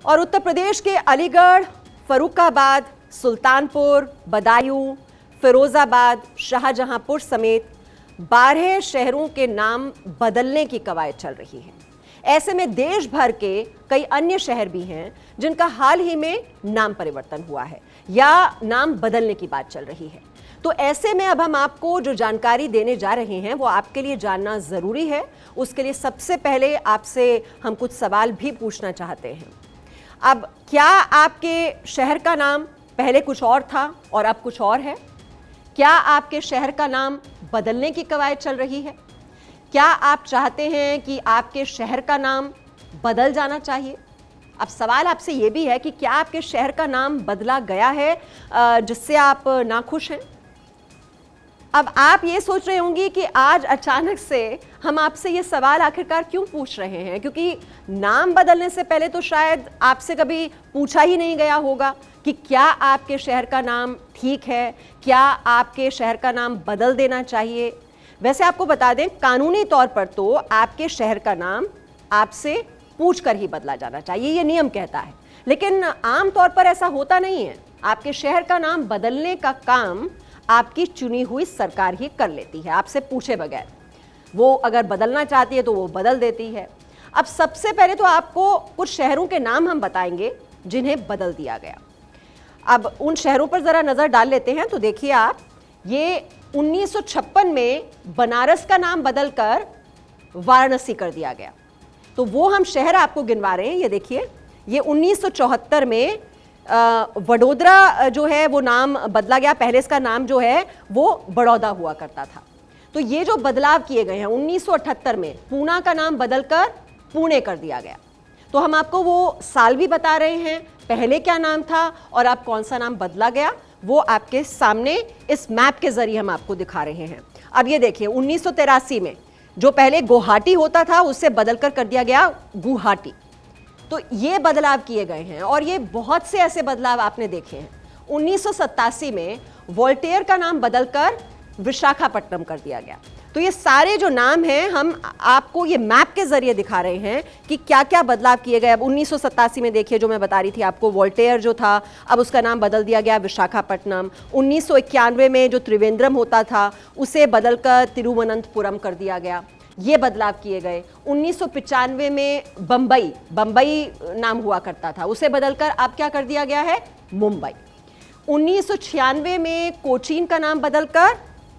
और उत्तर प्रदेश के अलीगढ़, फर्रुखाबाद, सुल्तानपुर, बदायूं, फिरोजाबाद, शाहजहांपुर समेत 12 शहरों के नाम बदलने की कवायद चल रही है। ऐसे में देश भर के कई अन्य शहर भी हैं जिनका हाल ही में नाम परिवर्तन हुआ है या नाम बदलने की बात चल रही है। तो ऐसे में अब हम आपको जो जानकारी देने जा रहे हैं वो आपके लिए जानना ज़रूरी है। उसके लिए सबसे पहले आपसे हम कुछ सवाल भी पूछना चाहते हैं। अब क्या आपके शहर का नाम पहले कुछ और था और अब कुछ और है? क्या आपके शहर का नाम बदलने की कवायद चल रही है? क्या आप चाहते हैं कि आपके शहर का नाम बदल जाना चाहिए? अब सवाल आपसे ये भी है कि क्या आपके शहर का नाम बदला गया है जिससे आप नाखुश हैं? अब आप ये सोच रहे होंगे कि आज अचानक से हम आपसे ये सवाल आखिरकार क्यों पूछ रहे हैं, क्योंकि नाम बदलने से पहले तो शायद आपसे कभी पूछा ही नहीं गया होगा कि क्या आपके शहर का नाम ठीक है, क्या आपके शहर का नाम बदल देना चाहिए। वैसे आपको बता दें, कानूनी तौर पर तो आपके शहर का नाम आपसे पूछकर ही बदला जाना चाहिए, ये नियम कहता है। लेकिन आम तौर पर ऐसा होता नहीं है। आपके शहर का नाम बदलने का काम आपकी चुनी हुई सरकार ही कर लेती है, आपसे पूछे बगैर। वो अगर बदलना चाहती है तो वो बदल देती है। अब सबसे पहले तो आपको कुछ शहरों के नाम हम बताएंगे जिन्हें बदल दिया गया। अब उन शहरों पर ज़रा नज़र डाल लेते हैं। तो देखिए आप, ये 1956 में बनारस का नाम बदलकर वाराणसी कर दिया गया। तो वो हम शहर आपको गिनवा रहे हैं। ये देखिए, ये 1974 में वडोदरा जो है वो नाम बदला गया। पहले इसका नाम जो है वो बड़ौदा हुआ करता था। तो ये जो बदलाव किए गए हैं 1978 में, पूना का नाम बदलकर पुणे कर दिया गया। तो हम आपको वो साल भी बता रहे हैं, पहले क्या नाम था और अब कौन सा नाम बदला गया, वो आपके सामने इस मैप के जरिए हम आपको दिखा रहे हैं। अब ये देखिए, 1983 में जो पहले गुवाहाटी होता था उससे बदलकर कर दिया गया गुवाहाटी। तो ये बदलाव किए गए हैं और ये बहुत से ऐसे बदलाव आपने देखे हैं। 1987 में वोल्टेयर का नाम बदलकर विशाखापट्टनम कर दिया गया। तो ये सारे जो नाम हैं हम आपको ये मैप के जरिए दिखा रहे हैं कि क्या क्या बदलाव किए गए। अब 1987 में देखिए, जो मैं बता रही थी आपको, वोल्टेयर जो था अब उसका नाम बदल दिया गया विशाखापट्टनम। 1991 में जो त्रिवेंद्रम होता था उसे बदलकर तिरुवनंतपुरम कर दिया गया। ये बदलाव किए गए। 1995 में बम्बई नाम हुआ करता था, उसे बदलकर अब क्या कर दिया गया है, मुंबई। 1996 में कोचीन का नाम बदलकर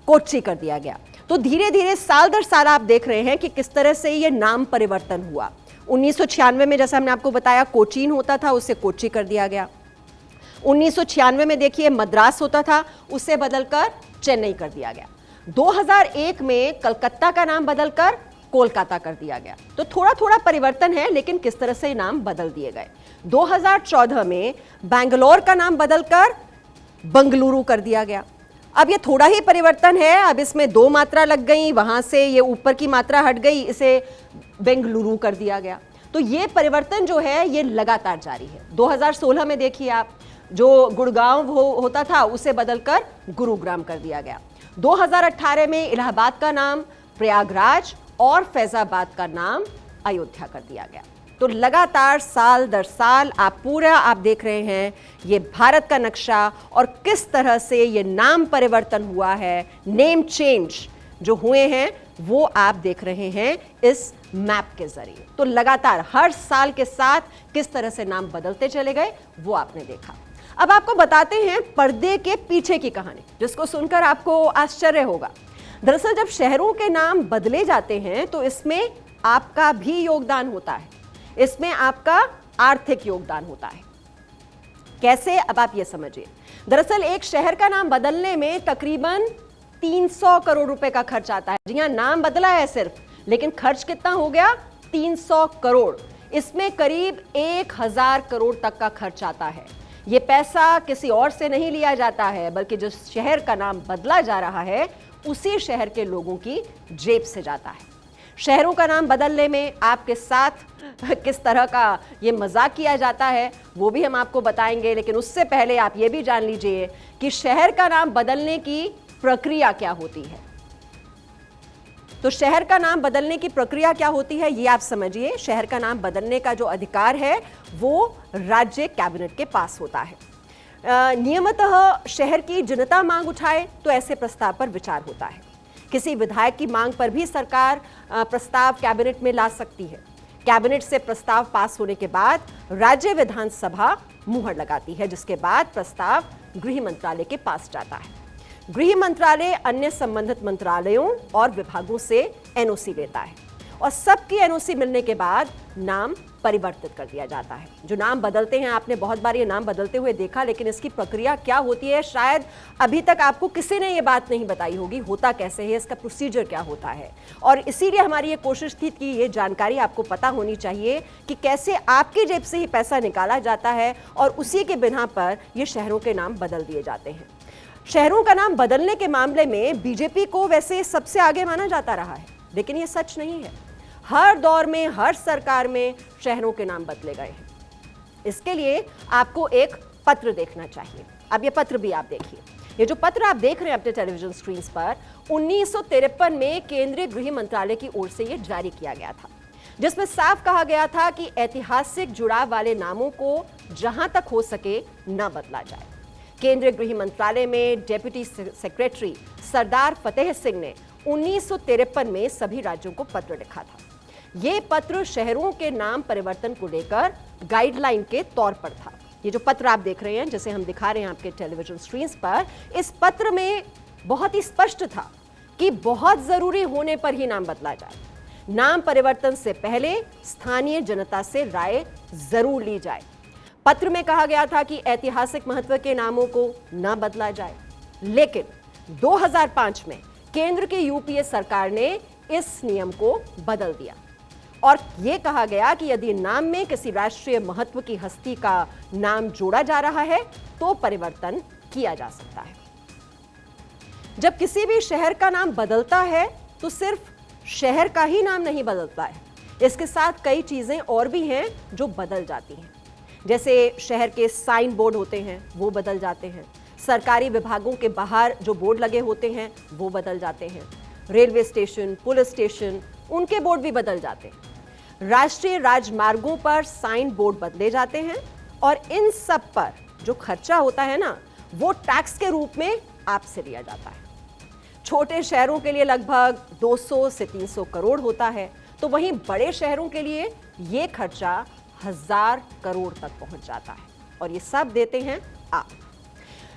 कोच्चि कर दिया गया। तो धीरे धीरे साल दर साल आप देख रहे हैं कि किस तरह से ये नाम परिवर्तन हुआ। 1996 में जैसा हमने आपको बताया कोचीन होता था, उसे कोच्चि कर दिया गया। 1996 में देखिए मद्रास होता था, उसे बदलकर चेन्नई कर दिया गया। 2001 में कलकत्ता का नाम बदलकर कोलकाता कर दिया गया। तो थोड़ा थोड़ा परिवर्तन है, लेकिन किस तरह से नाम बदल दिए गए। 2014 में बैंगलोर का नाम बदलकर बंगलुरु कर दिया गया। अब ये थोड़ा ही परिवर्तन है, अब इसमें 2 मात्रा लग गई, वहां से ये ऊपर की मात्रा हट गई, इसे बेंगलुरु कर दिया गया। तो ये परिवर्तन जो है ये लगातार जारी है। 2016 में देखिए आप, जो गुड़गांव होता था उसे बदलकर गुरुग्राम कर दिया गया। 2018 में इलाहाबाद का नाम प्रयागराज और फैजाबाद का नाम अयोध्या कर दिया गया। तो लगातार साल दर साल आप देख रहे हैं ये भारत का नक्शा और किस तरह से ये नाम परिवर्तन हुआ है, नेम चेंज जो हुए हैं वो आप देख रहे हैं इस मैप के जरिए। तो लगातार हर साल के साथ किस तरह से नाम बदलते चले गए वो आपने देखा। अब आपको बताते हैं पर्दे के पीछे की कहानी, जिसको सुनकर आपको आश्चर्य होगा। दरअसल जब शहरों के नाम बदले जाते हैं तो इसमें आपका भी योगदान होता है, इसमें आपका आर्थिक योगदान होता है। कैसे, अब आप ये समझिए। दरअसल एक शहर का नाम बदलने में तकरीबन 300 करोड़ रुपए का खर्च आता है। जी हाँ, नाम बदला है सिर्फ, लेकिन खर्च कितना हो गया, 300 करोड़। इसमें करीब 1000 करोड़ तक का खर्च आता है। ये पैसा किसी और से नहीं लिया जाता है, बल्कि जिस शहर का नाम बदला जा रहा है उसी शहर के लोगों की जेब से जाता है। शहरों का नाम बदलने में आपके साथ किस तरह का ये मजाक किया जाता है वो भी हम आपको बताएंगे, लेकिन उससे पहले आप ये भी जान लीजिए कि शहर का नाम बदलने की प्रक्रिया क्या होती है। तो शहर का नाम बदलने की प्रक्रिया क्या होती है ये आप समझिए। शहर का नाम बदलने का जो अधिकार है वो राज्य कैबिनेट के पास होता है। नियमतः शहर की जनता मांग उठाए तो ऐसे प्रस्ताव पर विचार होता है। किसी विधायक की मांग पर भी सरकार प्रस्ताव कैबिनेट में ला सकती है। कैबिनेट से प्रस्ताव पास होने के बाद राज्य विधानसभा मुहर लगाती है, जिसके बाद प्रस्ताव गृह मंत्रालय के पास जाता है। गृह मंत्रालय अन्य संबंधित मंत्रालयों और विभागों से एनओसी लेता है और सबकी एनओसी मिलने के बाद नाम परिवर्तित कर दिया जाता है। जो नाम बदलते हैं, आपने बहुत बार ये नाम बदलते हुए देखा, लेकिन इसकी प्रक्रिया क्या होती है शायद अभी तक आपको किसी ने ये बात नहीं बताई होगी। होता कैसे है, इसका प्रोसीजर क्या होता है, और इसीलिए हमारी ये कोशिश थी कि ये जानकारी आपको पता होनी चाहिए कि कैसे आपकी जेब से ही पैसा निकाला जाता है और उसी के बिना पर ये शहरों के नाम बदल दिए जाते हैं। शहरों का नाम बदलने के मामले में बीजेपी को वैसे सबसे आगे माना जाता रहा है, लेकिन ये सच नहीं है। हर दौर में, हर सरकार में शहरों के नाम बदले गए हैं। इसके लिए आपको एक पत्र देखना चाहिए। अब ये पत्र भी आप देखिए। ये जो पत्र आप देख रहे हैं अपने टेलीविजन स्क्रीन पर, 1953 में केंद्रीय गृह मंत्रालय की ओर से ये जारी किया गया था, जिसमें साफ कहा गया था कि ऐतिहासिक जुड़ाव वाले नामों को जहां तक हो सके न बदला जाए। केंद्रीय गृह मंत्रालय में डेप्यूटी सेक्रेटरी सरदार फतेह सिंह ने 1953 में सभी राज्यों को पत्र लिखा था। ये पत्र शहरों के नाम परिवर्तन को लेकर गाइडलाइन के तौर पर था। ये जो पत्र आप देख रहे हैं, जिसे हम दिखा रहे हैं आपके टेलीविजन स्क्रीन पर, इस पत्र में बहुत ही स्पष्ट था कि बहुत जरूरी होने पर ही नाम बदला जाए। नाम परिवर्तन से पहले स्थानीय जनता से राय जरूर ली जाए। पत्र में कहा गया था कि ऐतिहासिक महत्व के नामों को न बदला जाए, लेकिन 2005 में केंद्र की यूपीए सरकार ने इस नियम को बदल दिया और यह कहा गया कि यदि नाम में किसी राष्ट्रीय महत्व की हस्ती का नाम जोड़ा जा रहा है तो परिवर्तन किया जा सकता है। जब किसी भी शहर का नाम बदलता है तो सिर्फ शहर का ही नाम नहीं बदलता है, इसके साथ कई चीजें और भी हैं जो बदल जाती हैं। जैसे शहर के साइन बोर्ड होते हैं वो बदल जाते हैं, सरकारी विभागों के बाहर जो बोर्ड लगे होते हैं वो बदल जाते हैं, रेलवे स्टेशन, पुलिस स्टेशन, उनके बोर्ड भी बदल जाते हैं। राष्ट्रीय राजमार्गों पर साइन बोर्ड बदले जाते हैं और इन सब पर जो खर्चा होता है ना, वो टैक्स के रूप में आपसे लिया जाता है। छोटे शहरों के लिए लगभग 200 से 300 करोड़ होता है, तो वहीं बड़े शहरों के लिए ये खर्चा 1000 करोड़ तक पहुंच जाता है और ये सब देते हैं आप।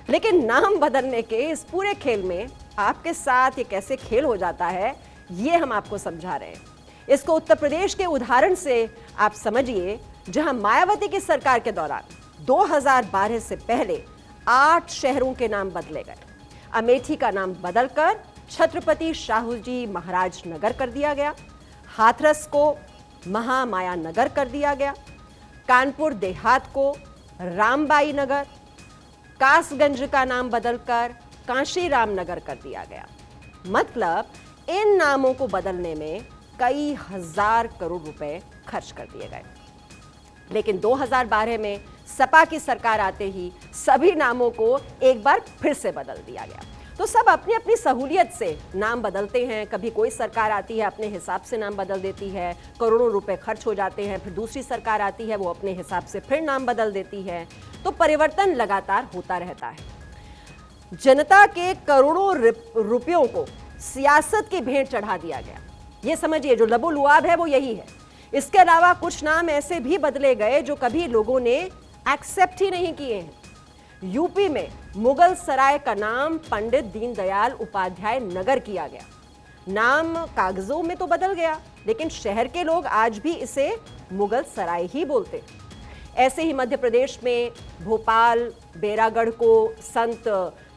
लेकिन नाम बदलने के इस पूरे खेल में आपके साथ ये कैसे खेल हो जाता है, ये हम आपको समझा रहे हैं। इसको उत्तर प्रदेश के उदाहरण से आप समझिए, जहां मायावती की सरकार के दौरान 2012 से पहले 8 शहरों के नाम बदले गए। अमेठी का नाम बदलकर छत्रपति शाहूजी महाराज नगर कर दिया गया, हाथरस को महामाया नगर कर दिया गया, कानपुर देहात को रामबाई नगर, कासगंज का नाम बदलकर कांशीराम नगर कर दिया गया। मतलब इन नामों को बदलने में कई हजार करोड़ रुपए खर्च कर दिए गए। लेकिन 2012 में सपा की सरकार आते ही सभी नामों को एक बार फिर से बदल दिया गया। तो सब अपनी अपनी सहूलियत से नाम बदलते हैं। कभी कोई सरकार आती है, अपने हिसाब से नाम बदल देती है, करोड़ों रुपए खर्च हो जाते हैं। फिर दूसरी सरकार आती है, वो अपने हिसाब से फिर नाम बदल देती है। तो परिवर्तन लगातार होता रहता है। जनता के करोड़ों रुपयों को सियासत की भेंट चढ़ा दिया गया। ये समझिए, जो लबोलुआब है वो यही है। इसके अलावा कुछ नाम ऐसे भी बदले गए जो कभी लोगों ने एक्सेप्ट ही नहीं किए हैं। यूपी में मुगल सराय का नाम पंडित दीनदयाल उपाध्याय नगर किया गया। नाम कागजों में तो बदल गया, लेकिन शहर के लोग आज भी इसे मुगल सराय ही बोलते। ऐसे ही मध्य प्रदेश में भोपाल बेरागढ़ को संत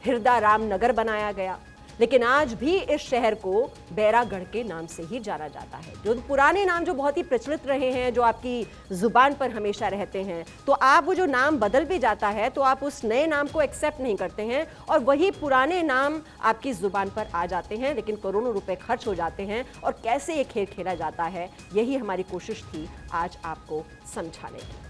हिरदाराम नगर बनाया गया, लेकिन आज भी इस शहर को बैरागढ़ के नाम से ही जाना जाता है। जो पुराने नाम जो बहुत ही प्रचलित रहे हैं, जो आपकी जुबान पर हमेशा रहते हैं, तो आप वो जो नाम बदल भी जाता है तो आप उस नए नाम को एक्सेप्ट नहीं करते हैं और वही पुराने नाम आपकी जुबान पर आ जाते हैं, लेकिन करोड़ों रुपए खर्च हो जाते हैं। और कैसे ये खेल खेला जाता है, यही हमारी कोशिश थी आज आपको समझाने की।